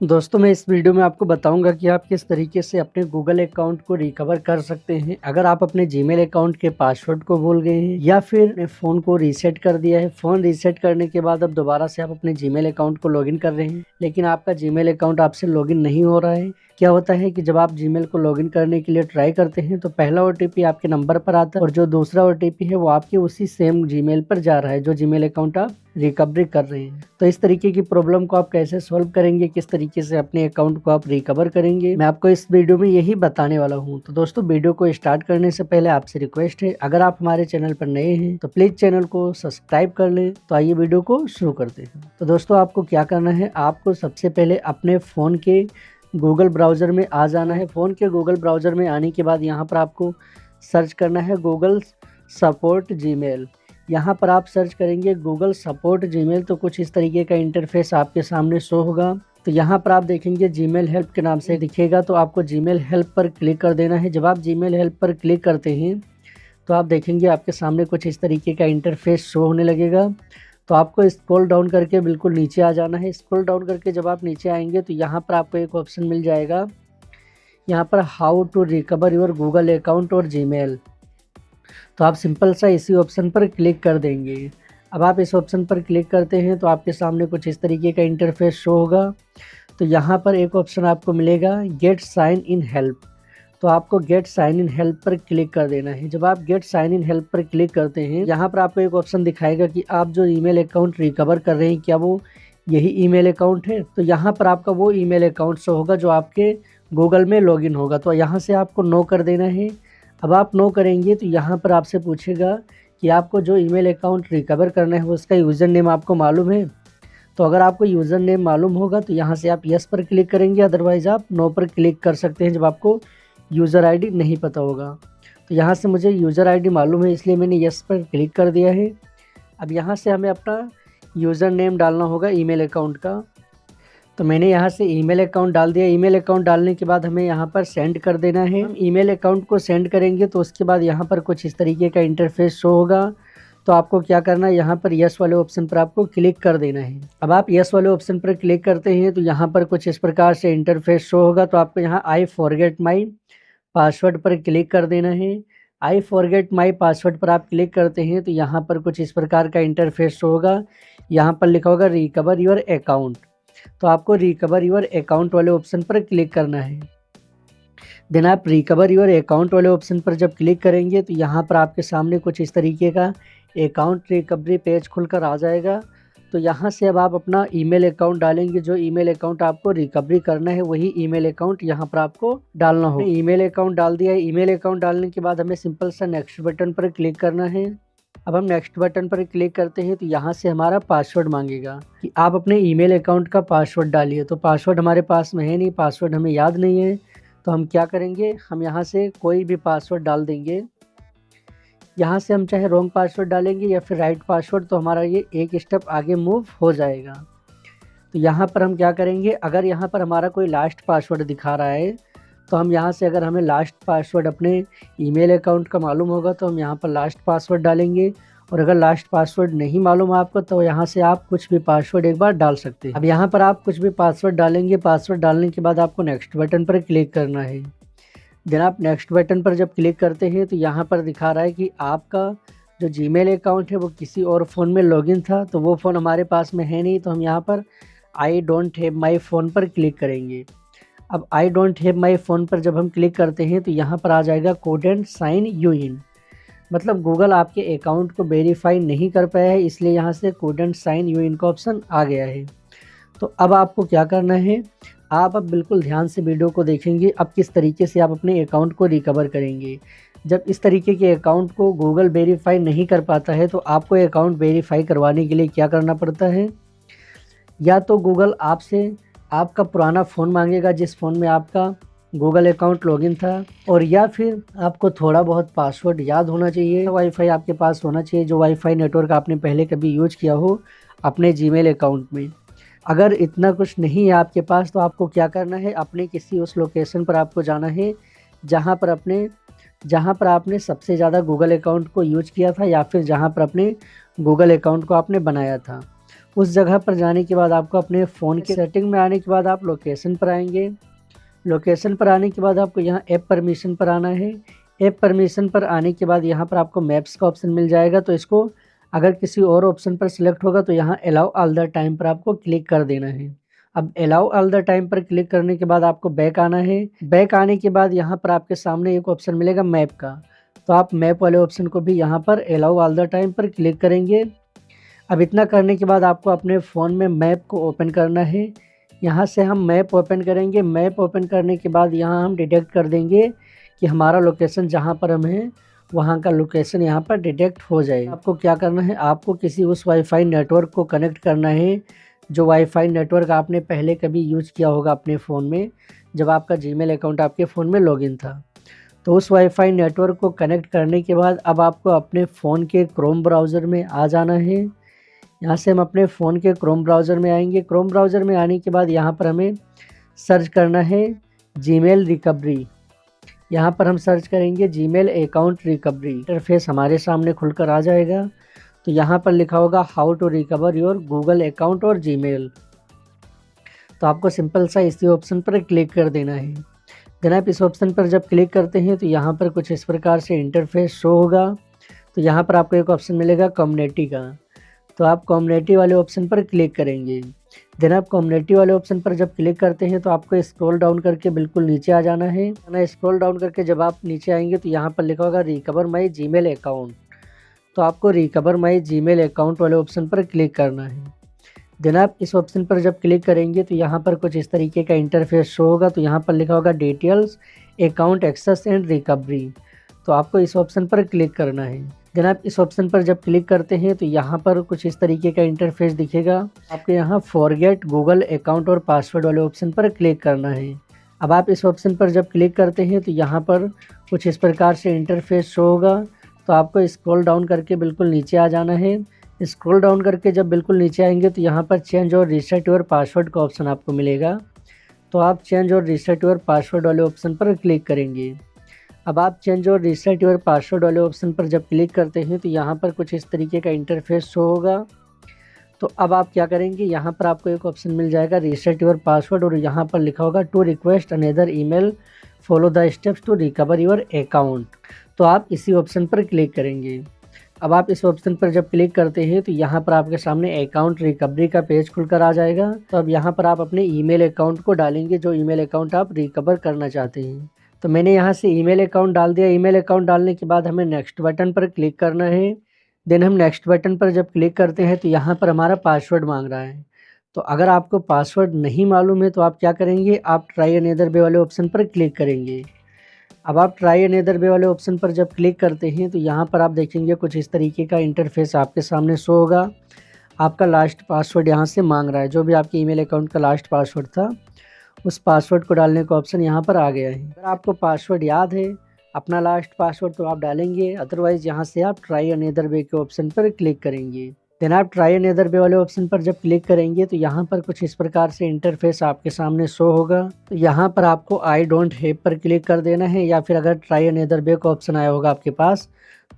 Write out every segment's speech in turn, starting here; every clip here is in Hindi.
दोस्तों मैं इस वीडियो में आपको बताऊंगा कि आप किस तरीके से अपने गूगल अकाउंट को रिकवर कर सकते हैं अगर आप अपने जीमेल अकाउंट के पासवर्ड को भूल गए हैं या फिर अपने फ़ोन को रीसेट कर दिया है। फ़ोन रीसेट करने के बाद अब दोबारा से आप अपने जीमेल अकाउंट को लॉगिन कर रहे हैं लेकिन आपका जीमेल अकाउंट आपसे लॉगिन नहीं हो रहा है। क्या होता है कि जब आप जीमेल को लॉगिन करने के लिए ट्राई करते हैं तो पहला ओटीपी आपके नंबर पर आता है और जो दूसरा ओटीपी है वो आपके उसी सेम जीमेल पर जा रहा है जो जीमेल अकाउंट आप रिकवरी कर रहे हैं। तो इस तरीके की प्रॉब्लम को आप कैसे सॉल्व करेंगे, किस तरीके से अपने अकाउंट को आप रिकवर करेंगे, मैं आपको इस वीडियो में यही बताने वाला हूं। तो दोस्तों वीडियो को स्टार्ट करने से पहले आपसे रिक्वेस्ट है, अगर आप हमारे चैनल पर नए हैं तो प्लीज चैनल को सब्सक्राइब कर लें। तो आइए वीडियो को शुरू करते हैं। तो दोस्तों आपको क्या करना है, आपको सबसे पहले अपने फ़ोन के गूगल ब्राउज़र में आ जाना है। फ़ोन के गूगल ब्राउज़र में आने के बाद यहाँ पर आपको सर्च करना है गूगल सपोर्ट जीमेल। यहाँ पर आप सर्च करेंगे गूगल सपोर्ट जीमेल तो कुछ इस तरीके का इंटरफेस आपके सामने शो होगा। तो यहाँ पर आप देखेंगे जीमेल हेल्प के नाम से दिखेगा, तो आपको जीमेल हेल्प पर क्लिक कर देना है। जब आप जीमेल हेल्प पर क्लिक करते हैं तो आप देखेंगे आपके सामने कुछ इस तरीके का इंटरफेस शो होने लगेगा। तो आपको स्क्रॉल डाउन करके बिल्कुल नीचे आ जाना है। स्क्रॉल डाउन करके जब आप नीचे आएंगे तो यहाँ पर आपको एक ऑप्शन मिल जाएगा, यहाँ पर how to recover your Google account और जीमेल। तो आप सिंपल सा इसी ऑप्शन पर क्लिक कर देंगे। अब आप इस ऑप्शन पर क्लिक करते हैं तो आपके सामने कुछ इस तरीके का इंटरफेस शो होगा। तो यहाँ पर एक ऑप्शन आपको मिलेगा गेट साइन इन हेल्प। तो आपको गेट साइन इन हेल्प पर क्लिक कर देना है। जब आप गेट साइन इन हेल्प पर क्लिक करते हैं यहाँ पर आपको एक ऑप्शन दिखाएगा कि आप जो ईमेल अकाउंट रिकवर कर रहे हैं क्या वो यही ईमेल अकाउंट है। तो यहाँ पर आपका वो ईमेल अकाउंट शो होगा जो आपके गूगल में लॉगिन होगा। तो यहाँ से आपको नो कर देना है। अब आप नो करेंगे तो यहाँ पर आपसे पूछेगा कि आपको जो ईमेल अकाउंट रिकवर करना है उसका यूज़र नेम आपको मालूम है। तो अगर आपको यूज़र नेम मालूम होगा तो यहाँ से आप यस पर क्लिक करेंगे, अदरवाइज़ आप नो पर क्लिक कर सकते हैं जब आपको यूज़र आईडी नहीं पता होगा। तो यहाँ से मुझे यूज़र आईडी मालूम है इसलिए मैंने यस पर क्लिक कर दिया है। अब यहाँ से हमें अपना यूज़र नेम डालना होगा ईमेल अकाउंट का। तो मैंने यहाँ से ईमेल अकाउंट डाल दिया। ईमेल अकाउंट डालने के बाद हमें यहाँ पर सेंड कर देना है। हम ईमेल अकाउंट को सेंड करेंगे तो उसके बाद यहाँ पर कुछ इस तरीके का इंटरफेस शो होगा। तो आपको क्या करना है, यहाँ पर यस वाले ऑप्शन पर आपको क्लिक कर देना है। अब आप यस वाले ऑप्शन पर क्लिक करते हैं तो यहाँ पर कुछ इस प्रकार से इंटरफेस शो होगा। तो आपको यहाँ आई फॉरगेट माई पासवर्ड पर क्लिक कर देना है। आई फॉरगेट माई पासवर्ड पर आप क्लिक करते हैं तो यहाँ पर कुछ इस प्रकार का इंटरफेस शो होगा। यहाँ पर लिखा होगा रिकवर योर अकाउंट। तो आपको रिकवर योर अकाउंट वाले ऑप्शन पर क्लिक करना है। देन आप रिकवर योर अकाउंट वाले ऑप्शन पर जब क्लिक करेंगे तो यहाँ पर आपके सामने कुछ इस तरीके का अकाउंट रिकवरी पेज खुलकर आ जाएगा। तो यहाँ से अब आप अपना ईमेल अकाउंट डालेंगे। जो ईमेल अकाउंट आपको रिकवरी करना है वही ईमेल अकाउंट यहाँ पर आपको डालना होगा। ईमेल अकाउंट डाल दिया है। ईमेल अकाउंट डालने के बाद हमें सिंपल सा नेक्स्ट बटन पर क्लिक करना है। अब हम नेक्स्ट बटन पर क्लिक करते हैं तो यहाँ से हमारा पासवर्ड मांगेगा कि आप अपने ईमेल अकाउंट का पासवर्ड डालिए। तो पासवर्ड हमारे पास में है नहीं, पासवर्ड हमें याद नहीं है। तो हम क्या करेंगे, हम यहाँ से कोई भी पासवर्ड डाल देंगे। यहाँ से हम चाहे रॉन्ग पासवर्ड डालेंगे या फिर राइट पासवर्ड, तो हमारा ये एक स्टेप आगे मूव हो जाएगा। तो यहाँ पर हम क्या करेंगे, अगर यहाँ पर हमारा कोई लास्ट पासवर्ड दिखा रहा है तो हम यहाँ से, अगर हमें लास्ट पासवर्ड अपने ईमेल अकाउंट का मालूम होगा तो हम यहाँ पर लास्ट पासवर्ड डालेंगे। और अगर लास्ट पासवर्ड नहीं मालूम आपको तो यहाँ से आप कुछ भी पासवर्ड एक बार डाल सकते हैं। अब यहाँ पर आप कुछ भी पासवर्ड डालेंगे। पासवर्ड डालने के बाद आपको नेक्स्ट बटन पर क्लिक करना है। देन आप नेक्स्ट बटन पर जब क्लिक करते हैं तो यहाँ पर दिखा रहा है कि आपका जो जीमेल अकाउंट है वो किसी और फ़ोन में लॉगिन था। तो वो फ़ोन हमारे पास में है नहीं, तो हम यहाँ पर I don't have my phone पर क्लिक करेंगे। अब I don't have my phone पर जब हम क्लिक करते हैं तो यहाँ पर आ जाएगा couldn't साइन यू इन, मतलब गूगल आपके अकाउंट को वेरीफाई नहीं कर पाया है, इसलिए यहाँ से couldn't साइन यू इन का ऑप्शन आ गया है। तो अब आपको क्या करना है, आप अब बिल्कुल ध्यान से वीडियो को देखेंगे अब किस तरीके से आप अपने अकाउंट को रिकवर करेंगे। जब इस तरीके के अकाउंट को गूगल वेरीफाई नहीं कर पाता है तो आपको अकाउंट वेरीफाई करवाने के लिए क्या करना पड़ता है, या तो गूगल आपसे आपका पुराना फ़ोन मांगेगा जिस फ़ोन में आपका गूगल अकाउंट लॉगिन था, और या फिर आपको थोड़ा बहुत पासवर्ड याद होना चाहिए। वाईफाई आपके पास होना चाहिए, जो वाईफाई नेटवर्क आपने पहले कभी यूज किया हो अपने जीमेल अकाउंट में। अगर इतना कुछ नहीं है आपके पास तो आपको क्या करना है, अपने किसी उस लोकेशन पर आपको जाना है जहाँ पर आपने सबसे ज़्यादा गूगल अकाउंट को यूज किया था, या फिर जहाँ पर अपने गूगल अकाउंट को आपने बनाया था। उस जगह पर जाने के बाद आपको अपने फ़ोन के सेटिंग में आने के बाद आप लोकेशन पर आएंगे। लोकेशन पर आने के बाद आपको यहाँ ऐप परमिशन पर आना है। ऐप परमिशन पर आने के बाद यहाँ पर आपको मैप्स का ऑप्शन मिल जाएगा, तो इसको अगर किसी और ऑप्शन पर सिलेक्ट होगा तो यहाँ अलाउ ऑल द टाइम पर आपको क्लिक कर देना है। अब अलाउ ऑल द टाइम पर क्लिक करने के बाद आपको बैक आना है। बैक आने के बाद यहाँ पर आपके सामने एक ऑप्शन मिलेगा मैप का, तो आप मैप वाले ऑप्शन को भी यहाँ पर अलाउ ऑल द टाइम पर क्लिक करेंगे। अब इतना करने के बाद आपको अपने फ़ोन में मैप को ओपन करना है। यहाँ से हम मैप ओपन करेंगे। मैप ओपन करने के बाद यहाँ हम डिटेक्ट कर देंगे कि हमारा लोकेशन जहाँ पर हम हैं वहाँ का लोकेशन यहाँ पर डिटेक्ट हो जाए। आपको क्या करना है, आपको किसी उस वाईफाई नेटवर्क को कनेक्ट करना है जो वाईफाई नेटवर्क आपने पहले कभी यूज़ किया होगा अपने फ़ोन में, जब आपका जीमेल अकाउंट आपके फ़ोन में लॉगिन था। तो उस वाईफाई नेटवर्क को कनेक्ट करने के बाद अब आपको अपने फ़ोन के क्रोम ब्राउज़र में आ जाना है। यहाँ से हम अपने फ़ोन के क्रोम ब्राउज़र में आएंगे। क्रोम ब्राउज़र में आने के बाद यहाँ पर हमें सर्च करना है जीमेल रिकवरी। यहाँ पर हम सर्च करेंगे जीमेल अकाउंट रिकवरी। इंटरफेस हमारे सामने खुलकर आ जाएगा। तो यहाँ पर लिखा होगा how to recover your Google account और जीमेल। तो आपको सिंपल सा इसी ऑप्शन पर क्लिक कर देना है। देन आप इस ऑप्शन पर जब क्लिक करते हैं तो यहाँ पर कुछ इस प्रकार से इंटरफेस शो होगा। तो यहाँ पर आपको एक ऑप्शन मिलेगा कम्युनिटी का, तो आप कम्युनिटी वाले ऑप्शन पर क्लिक करेंगे। देन आप कम्युनिटी वाले ऑप्शन पर जब क्लिक करते हैं तो आपको स्क्रॉल डाउन करके बिल्कुल नीचे आ जाना है ना। स्क्रॉल डाउन करके जब आप नीचे आएंगे तो यहाँ पर लिखा होगा रिकवर माई जीमेल अकाउंट। तो आपको रिकवर माई जीमेल अकाउंट वाले ऑप्शन पर क्लिक करना है। देन आप इस ऑप्शन पर जब क्लिक करेंगे तो यहाँ पर कुछ इस तरीके का इंटरफेस शो होगा। तो यहाँ पर लिखा होगा details account access and recovery. तो आपको इस ऑप्शन पर क्लिक करना है। देन आप इस ऑप्शन पर जब क्लिक करते हैं तो यहाँ पर कुछ इस तरीके का इंटरफेस दिखेगा। आपको यहाँ फॉरगेट गूगल अकाउंट और पासवर्ड वाले ऑप्शन पर क्लिक करना है। अब आप इस ऑप्शन पर जब क्लिक करते हैं तो यहाँ पर कुछ इस प्रकार से इंटरफेस शो होगा। तो आपको स्क्रॉल डाउन करके बिल्कुल नीचे आ जाना है। स्क्रॉल डाउन करके जब बिल्कुल नीचे आएंगे तो यहाँ पर चेंज और रीसेट योर पासवर्ड का ऑप्शन आपको मिलेगा। तो आप चेंज और रीसेट योर पासवर्ड वाले ऑप्शन पर क्लिक करेंगे। अब आप चेंज और रीसेट योर पासवर्ड वाले ऑप्शन पर जब क्लिक करते हैं तो यहाँ पर कुछ इस तरीके का इंटरफेस शो होगा। तो अब आप क्या करेंगे, यहाँ पर आपको एक ऑप्शन मिल जाएगा रीसेट योर पासवर्ड और यहाँ पर लिखा होगा to request another email follow the steps to recover your account. तो आप इसी ऑप्शन पर क्लिक करेंगे। अब आप इस ऑप्शन पर जब क्लिक करते हैं तो यहाँ पर आपके सामने अकाउंट रिकवरी का पेज खुलकर आ जाएगा। तो अब यहाँ पर आप अपने ईमेल अकाउंट को डालेंगे जो ईमेल अकाउंट आप रिकवर करना चाहते हैं। तो मैंने यहाँ से ईमेल अकाउंट डाल दिया। ईमेल अकाउंट डालने के बाद हमें नेक्स्ट बटन पर क्लिक करना है। देन हम नेक्स्ट बटन पर जब क्लिक करते हैं तो यहाँ पर हमारा पासवर्ड मांग रहा है। तो अगर आपको पासवर्ड नहीं मालूम है तो आप क्या करेंगे, आप ट्राई अनदर वे वाले ऑप्शन पर क्लिक करेंगे। अब आप ट्राई अनदर वे वाले ऑप्शन पर जब क्लिक करते हैं तो यहाँ पर आप देखेंगे कुछ इस तरीके का इंटरफेस आपके सामने शो होगा। आपका लास्ट पासवर्ड यहाँ से मांग रहा है, जो भी आपके ईमेल अकाउंट का लास्ट पासवर्ड था उस पासवर्ड को डालने का ऑप्शन यहाँ पर आ गया है। अगर आपको पासवर्ड याद है अपना लास्ट पासवर्ड तो आप डालेंगे, अदरवाइज़ यहाँ से आप ट्राई अनदर वे के ऑप्शन पर क्लिक करेंगे। देन आप ट्राई अनदर वे वाले ऑप्शन पर जब क्लिक करेंगे तो यहाँ पर कुछ इस प्रकार से इंटरफेस आपके सामने शो होगा। तो यहाँ पर आपको आई डोंट हैव पर क्लिक कर देना है, या फिर अगर ट्राई अनदर वे का ऑप्शन आया होगा आपके पास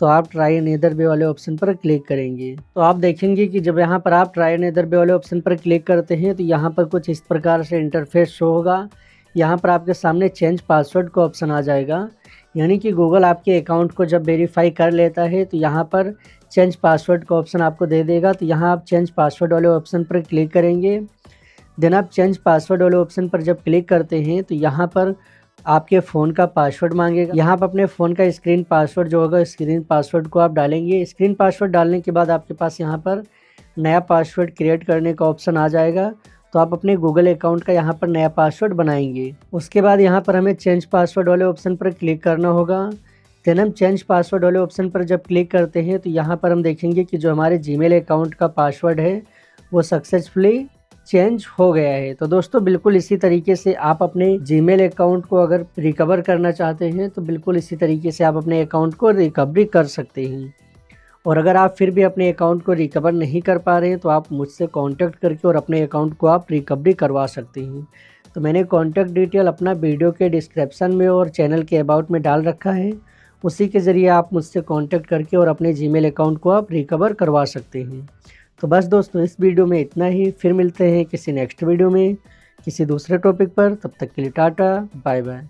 तो आप ट्राई अनदर वे वाले ऑप्शन पर क्लिक करेंगे। तो आप देखेंगे कि जब यहाँ पर आप ट्राई अनदर वे वाले ऑप्शन पर क्लिक करते हैं तो यहाँ पर कुछ इस प्रकार से इंटरफेस शो होगा। यहाँ पर आपके सामने चेंज पासवर्ड का ऑप्शन आ जाएगा, यानी कि गूगल आपके अकाउंट को जब वेरीफाई कर लेता है तो यहाँ पर चेंज पासवर्ड का ऑप्शन आपको दे देगा। तो यहाँ आप चेंज पासवर्ड वाले ऑप्शन पर क्लिक करेंगे। देन आप चेंज पासवर्ड वाले ऑप्शन पर जब क्लिक करते हैं तो यहाँ पर आपके फ़ोन का पासवर्ड मांगेगा। यहाँ पर अपने फ़ोन का स्क्रीन पासवर्ड जो होगा स्क्रीन पासवर्ड को आप डालेंगे। स्क्रीन पासवर्ड डालने के बाद आपके पास यहाँ पर नया पासवर्ड क्रिएट करने का ऑप्शन आ जाएगा। तो आप अपने गूगल अकाउंट का यहाँ पर नया पासवर्ड बनाएंगे। उसके बाद यहाँ पर हमें चेंज पासवर्ड वाले ऑप्शन पर क्लिक करना होगा। देन हम चेंज पासवर्ड वाले ऑप्शन पर जब क्लिक करते हैं तो यहाँ पर हम देखेंगे कि जो हमारे जीमेल अकाउंट का पासवर्ड है वो सक्सेसफुली चेंज हो गया है। तो दोस्तों बिल्कुल इसी तरीके से आप अपने जीमेल अकाउंट को अगर रिकवर करना चाहते हैं तो बिल्कुल इसी तरीके से आप अपने अकाउंट को रिकवरी कर सकते हैं। और अगर आप फिर भी अपने अकाउंट को रिकवर नहीं कर पा रहे हैं तो आप मुझसे कांटेक्ट करके और अपने अकाउंट को आप रिकवरी करवा सकते हैं। तो मैंने कांटेक्ट डिटेल अपना वीडियो के डिस्क्रिप्शन में और चैनल के अबाउट में डाल रखा है, उसी के ज़रिए आप मुझसे कांटेक्ट करके और अपने जीमेल अकाउंट को आप रिकवर करवा सकते हैं। तो बस दोस्तों इस वीडियो में इतना ही, फिर मिलते हैं किसी नेक्स्ट वीडियो में किसी दूसरे टॉपिक पर। तब तक के लिए टाटा बाय बाय।